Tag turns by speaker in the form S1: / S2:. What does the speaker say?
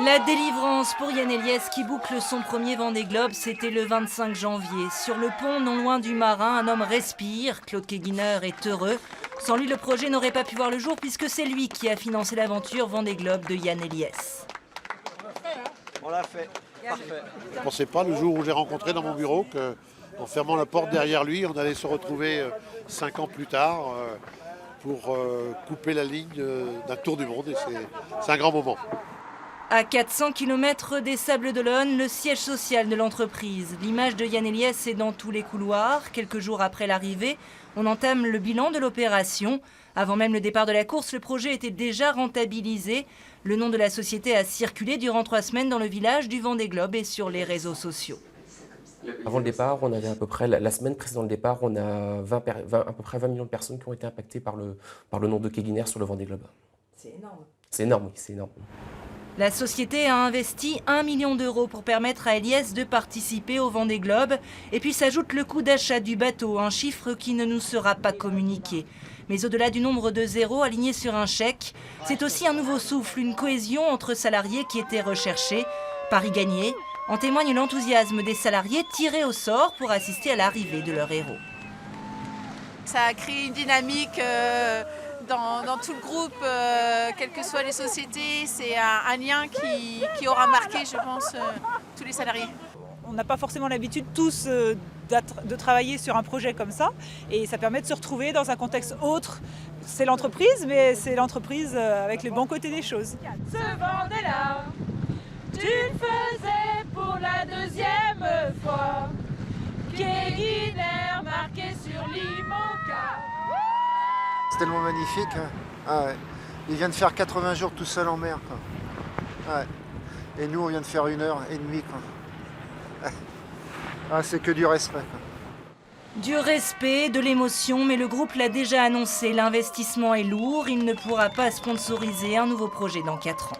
S1: La délivrance pour Yann Eliès qui boucle son premier Vendée Globe, c'était le 25 janvier. Sur le pont, non loin du marin, un homme respire. Claude Keguiner est heureux. Sans lui, le projet n'aurait pas pu voir le jour puisque c'est lui qui a financé l'aventure Vendée Globe de Yann Eliès.
S2: On l'a fait, parfait.
S3: Je ne pensais pas le jour où j'ai rencontré dans mon bureau qu'en fermant la porte derrière lui, on allait se retrouver 5 ans plus tard pour couper la ligne d'un tour du monde. Et c'est un grand moment.
S1: À 400 km des Sables-d'Olonne, le siège social de l'entreprise. L'image de Yann Eliès est dans tous les couloirs. Quelques jours après l'arrivée, on entame le bilan de l'opération. Avant même le départ de la course, le projet était déjà rentabilisé. Le nom de la société a circulé durant 3 semaines dans le village du Vendée Globe et sur les réseaux sociaux.
S4: Avant le départ, on avait à peu près, la semaine précédant le départ, on a à peu près 20 millions de personnes qui ont été impactées par le nom de Keguiner sur le Vendée Globe.
S1: C'est énorme.
S4: C'est énorme, oui, c'est énorme.
S1: La société a investi 1 million d'euros pour permettre à Eliès de participer au Vendée Globe. Et puis s'ajoute le coût d'achat du bateau, un chiffre qui ne nous sera pas communiqué. Mais au-delà du nombre de zéros alignés sur un chèque, c'est aussi un nouveau souffle, une cohésion entre salariés qui était recherchée. Paris gagné, en témoigne l'enthousiasme des salariés tirés au sort pour assister à l'arrivée de leur héros.
S5: Ça a créé une dynamique dans tout le groupe, quelles que soient les sociétés. C'est un lien qui aura marqué, je pense, tous les salariés.
S6: On n'a pas forcément l'habitude tous de travailler sur un projet comme ça et ça permet de se retrouver dans un contexte autre. C'est l'entreprise, mais c'est l'entreprise avec le bon côté des choses.
S7: Ce Vendée-là, tu le faisais pour la 2e fois. Keguiner marqué sur l'IMOCA.
S2: C'est tellement magnifique. Hein. Ah ouais. Il vient de faire 80 jours tout seul en mer. Quoi. Ouais. Et nous, on vient de faire 1h30. Quoi. Ah, c'est que du respect. Quoi.
S1: Du respect, de l'émotion, mais le groupe l'a déjà annoncé, l'investissement est lourd, il ne pourra pas sponsoriser un nouveau projet dans 4 ans.